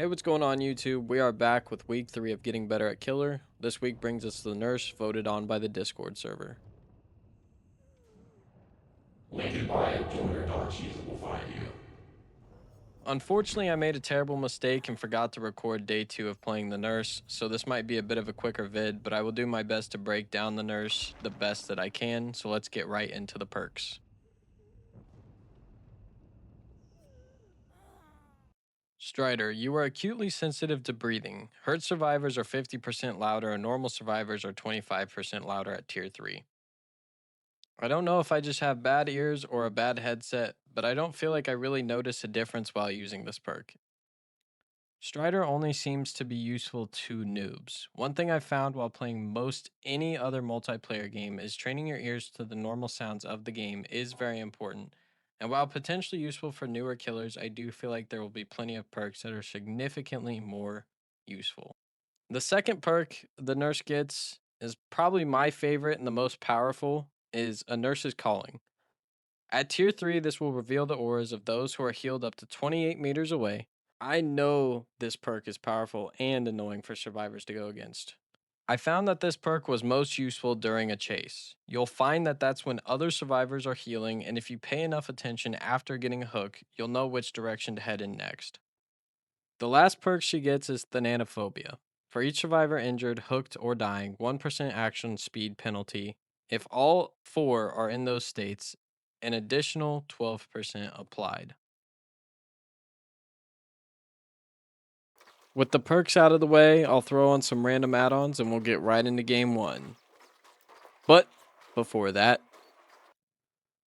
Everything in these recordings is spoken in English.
Hey, what's going on YouTube? We are back with week 3 of Getting Better at Killer. This week brings us the nurse voted on by the Discord server. Link in bio, join our dark sheets and we'll find you. Unfortunately, I made a terrible mistake and forgot to record day 2 of playing the nurse, so this might be a bit of a quicker vid, but I will do my best to break down the nurse the best that I can, so let's get right into the perks. Strider, you are acutely sensitive to breathing. Hurt survivors are 50% louder and normal survivors are 25% louder at tier 3. I don't know if I just have bad ears or a bad headset, but I don't feel like I really notice a difference while using this perk. Strider only seems to be useful to noobs. One thing I've found while playing most any other multiplayer game is training your ears to the normal sounds of the game is very important. And while potentially useful for newer killers, I do feel like there will be plenty of perks that are significantly more useful. The second perk the nurse gets is probably my favorite and the most powerful is a nurse's calling. At tier 3, this will reveal the auras of those who are healed up to 28 meters away. I know this perk is powerful and annoying for survivors to go against. I found that this perk was most useful during a chase. You'll find that that's when other survivors are healing, and if you pay enough attention after getting a hook, you'll know which direction to head in next. The last perk she gets is Thanatophobia. For each survivor injured, hooked, or dying, 1% action speed penalty. If all 4 are in those states, an additional 12% applied. With the perks out of the way, I'll throw on some random add-ons and we'll get right into game 1. But before that,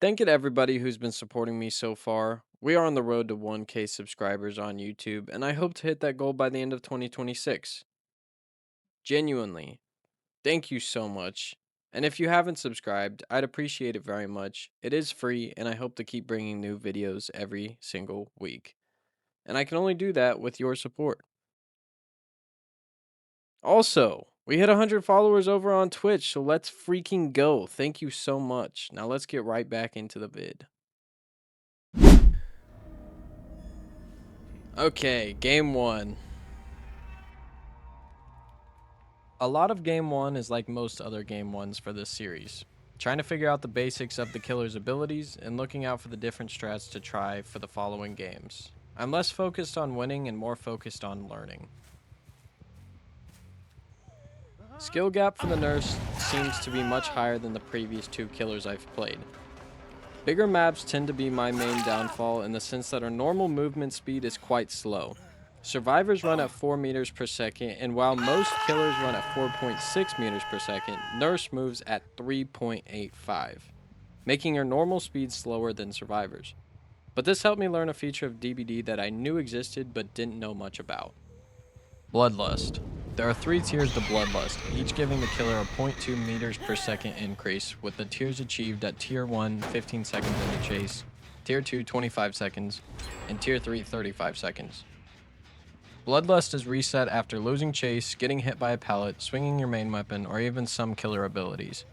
thank you to everybody who's been supporting me so far. We are on the road to 1K subscribers on YouTube, and I hope to hit that goal by the end of 2026. Genuinely, thank you so much. And if you haven't subscribed, I'd appreciate it very much. It is free, and I hope to keep bringing new videos every single week. And I can only do that with your support. Also, we hit 100 followers over on Twitch, so let's freaking go. Thank you so much. Now let's get right back into the vid. Okay, game 1. A lot of game 1 is like most other game 1s for this series. Trying to figure out the basics of the killer's abilities and looking out for the different strats to try for the following games. I'm less focused on winning and more focused on learning. Skill gap for the nurse seems to be much higher than the previous 2 killers I've played. Bigger maps tend to be my main downfall in the sense that our normal movement speed is quite slow. Survivors run at 4 meters per second, and while most killers run at 4.6 meters per second, Nurse moves at 3.85, making her normal speed slower than survivors. But this helped me learn a feature of DBD that I knew existed but didn't know much about. Bloodlust. There are 3 tiers to Bloodlust, each giving the killer a 0.2 meters per second increase, with the tiers achieved at Tier 1, 15 seconds into chase, Tier 2, 25 seconds, and Tier 3, 35 seconds. Bloodlust is reset after losing chase, getting hit by a pallet, swinging your main weapon, or even some killer abilities.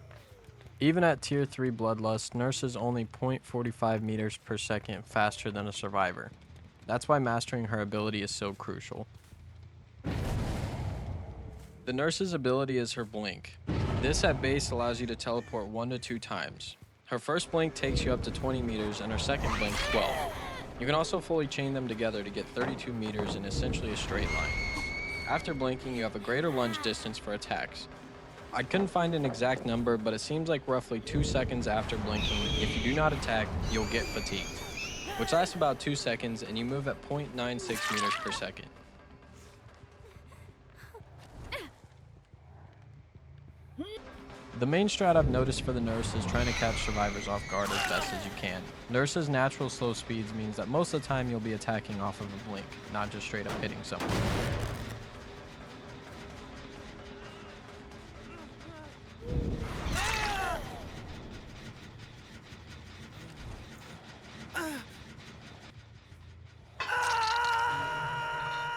Even at Tier 3 Bloodlust, Nurse is only 0.45 meters per second faster than a survivor. That's why mastering her ability is so crucial. The Nurse's ability is her blink. This at base allows you to teleport 1 to 2 times. Her first blink takes you up to 20 meters and her second blink 12. You can also fully chain them together to get 32 meters in essentially a straight line. After blinking, you have a greater lunge distance for attacks. I couldn't find an exact number, but it seems like roughly 2 seconds after blinking, if you do not attack, you'll get fatigued, which lasts about 2 seconds and you move at 0.96 meters per second. The main strat I've noticed for the Nurse is trying to catch survivors off guard as best as you can. Nurse's natural slow speeds means that most of the time you'll be attacking off of a blink, not just straight up hitting someone.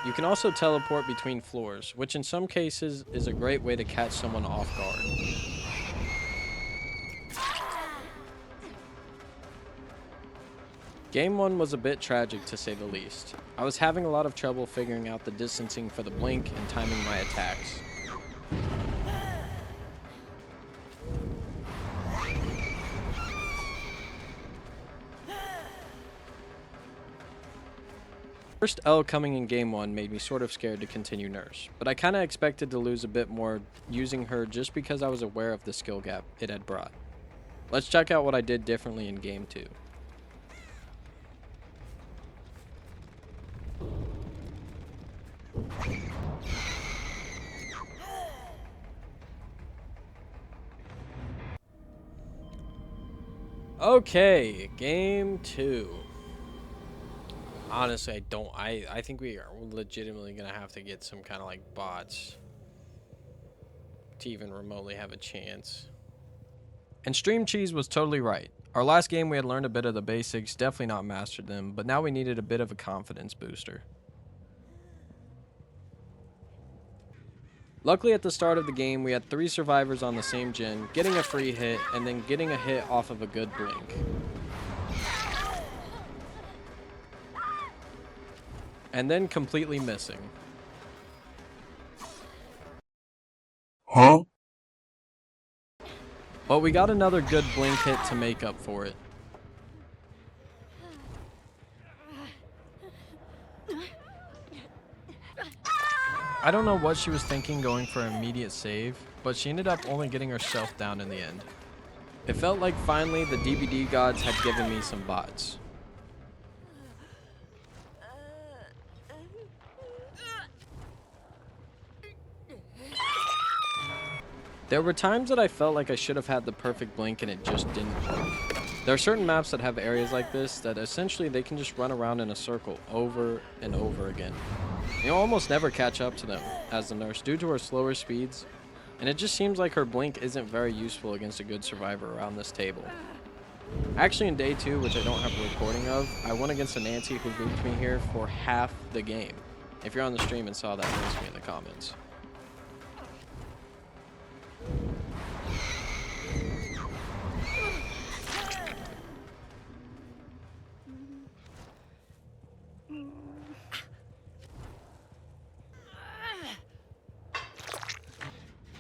You can also teleport between floors, which in some cases is a great way to catch someone off guard. Game 1 was a bit tragic to say the least. I was having a lot of trouble figuring out the distancing for the blink and timing my attacks. First L coming in Game 1 made me sort of scared to continue Nurse, but I kinda expected to lose a bit more using her just because I was aware of the skill gap it had brought. Let's check out what I did differently in Game 2. Okay, Game 2. Honestly, I think we are legitimately gonna have to get some kind of like bots to even remotely have a chance. And Stream Cheese was totally right. Our last game we had learned a bit of the basics, definitely not mastered them, but now we needed a bit of a confidence booster. Luckily at the start of the game we had 3 survivors on the same gen, getting a free hit, and then getting a hit off of a good blink. And then completely missing. Huh? But we got another good blink hit to make up for it. I don't know what she was thinking going for an immediate save, but she ended up only getting herself down in the end. It felt like finally the DVD gods had given me some bots. There were times that I felt like I should have had the perfect blink and it just didn't work. There are certain maps that have areas like this that essentially they can just run around in a circle over and over again. You'll almost never catch up to them as the Nurse due to her slower speeds, and it just seems like her blink isn't very useful against a good survivor around this table. Actually in day 2, which I don't have a recording of, I won against a Nancy who grouped me here for half the game. If you're on the stream and saw that, post me in the comments.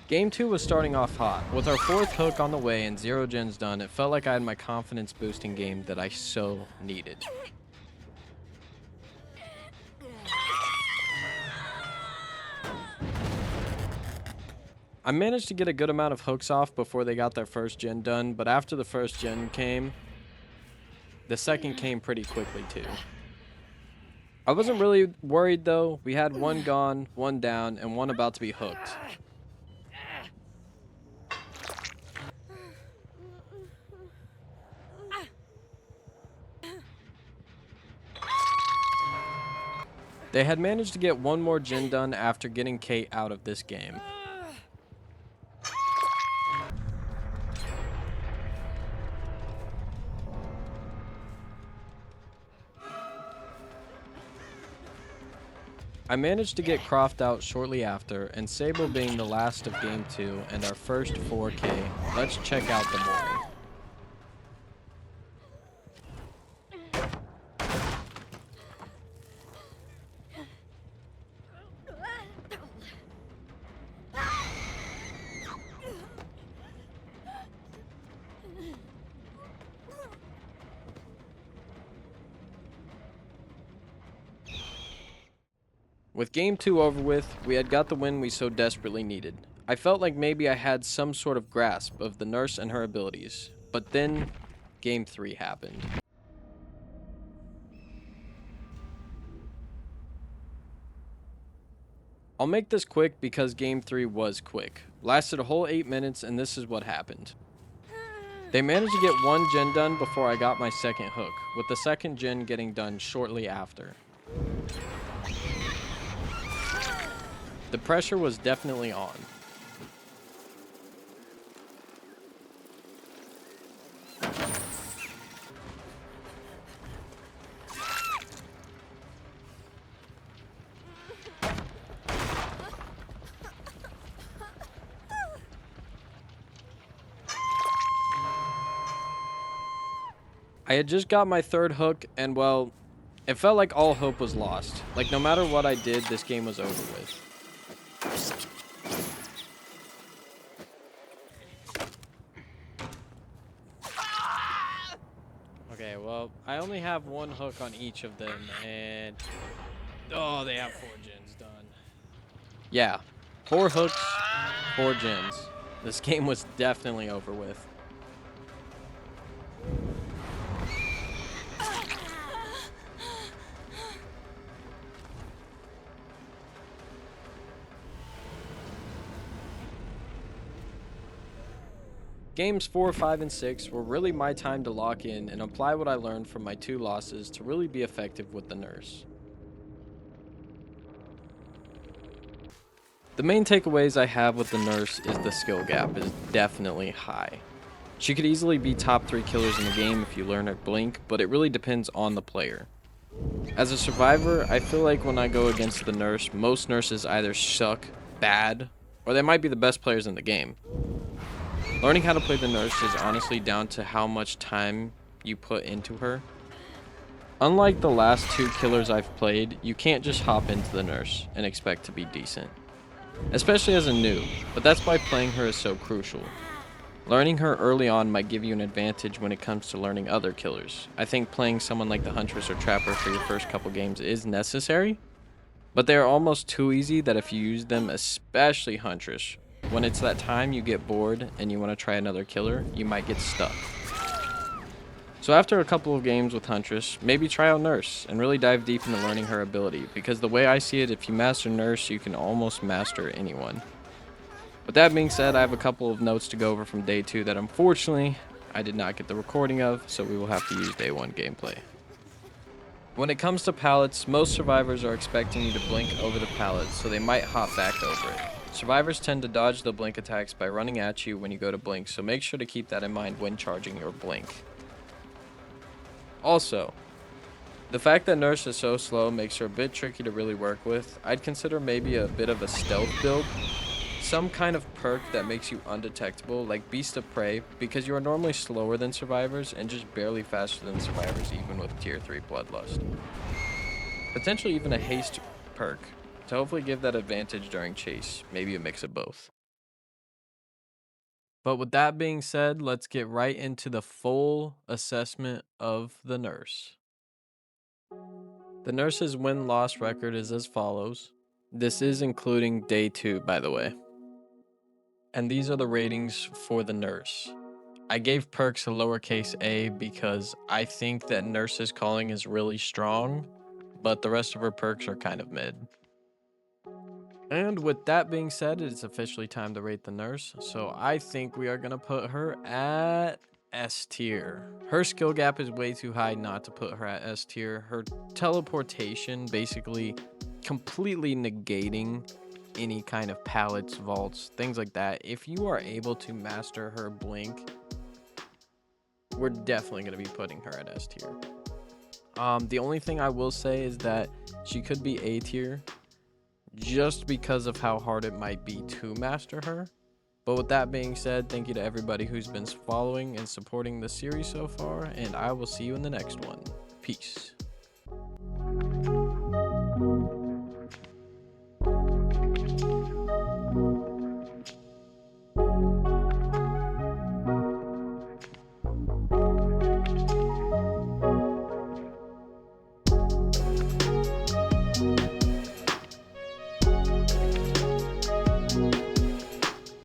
Game 2 was starting off hot. With our 4th hook on the way and 0 gens done, it felt like I had my confidence boosting game that I so needed. I managed to get a good amount of hooks off before they got their first gen done, but after the first gen came, the second came pretty quickly too. I wasn't really worried though. We had 1 gone, 1 down, and 1 about to be hooked. They had managed to get 1 more gen done after getting Kate out of this game. I managed to get Croft out shortly after, and Sable being the last of Game 2 and our first 4K, let's check out the morning. With Game 2 over with, we had got the win we so desperately needed. I felt like maybe I had some sort of grasp of the Nurse and her abilities, but then Game 3 happened. I'll make this quick because Game 3 was quick. Lasted a whole 8 minutes and this is what happened. They managed to get 1 gen done before I got my second hook, with the second gen getting done shortly after. The pressure was definitely on. I had just got my third hook, and well, it felt like all hope was lost. Like, no matter what I did, this game was over with. Okay, well, I only have one hook on each of them, and oh, they have 4 gens done. Yeah, 4 hooks, 4 gens. This game was definitely over with. Games 4, 5, and 6 were really my time to lock in and apply what I learned from my 2 losses to really be effective with the nurse. The main takeaways I have with the nurse is the skill gap is definitely high. She could easily be top 3 killers in the game if you learn her blink, but it really depends on the player. As a survivor, I feel like when I go against the nurse, most nurses either suck bad, or they might be the best players in the game. Learning how to play the nurse is honestly down to how much time you put into her. Unlike the last 2 killers I've played, you can't just hop into the nurse and expect to be decent. Especially as a noob, but that's why playing her is so crucial. Learning her early on might give you an advantage when it comes to learning other killers. I think playing someone like the Huntress or Trapper for your first couple games is necessary, but they are almost too easy that if you use them, especially Huntress, when it's that time you get bored and you want to try another killer, you might get stuck. So after a couple of games with Huntress, maybe try out Nurse and really dive deep into learning her ability, because the way I see it, if you master Nurse, you can almost master anyone. With that being said, I have a couple of notes to go over from day 2 that unfortunately I did not get the recording of, so we will have to use day 1 gameplay. When it comes to pallets, most survivors are expecting you to blink over the pallet, so they might hop back over it. Survivors tend to dodge the blink attacks by running at you when you go to blink, so make sure to keep that in mind when charging your blink. Also, the fact that Nurse is so slow makes her a bit tricky to really work with. I'd consider maybe a bit of a stealth build. Some kind of perk that makes you undetectable, like Beast of Prey, because you are normally slower than survivors and just barely faster than survivors even with tier 3 Bloodlust. Potentially even a haste perk to hopefully give that advantage during chase, maybe a mix of both. But with that being said, let's get right into the full assessment of the nurse. The nurse's win-loss record is as follows. This is including day 2, by the way. And these are the ratings for the nurse. I gave perks a lowercase a because I think that nurse's calling is really strong, but the rest of her perks are kind of mid. And with that being said, it's officially time to rate the nurse. So I think we are going to put her at S tier. Her skill gap is way too high not to put her at S tier. Her teleportation basically completely negating any kind of pallets, vaults, things like that. If you are able to master her blink, we're definitely going to be putting her at S tier. The only thing I will say is that she could be A tier just because of how hard it might be to master her. But with that being said, thank you to everybody who's been following and supporting the series so far, and I will see you in the next one. Peace.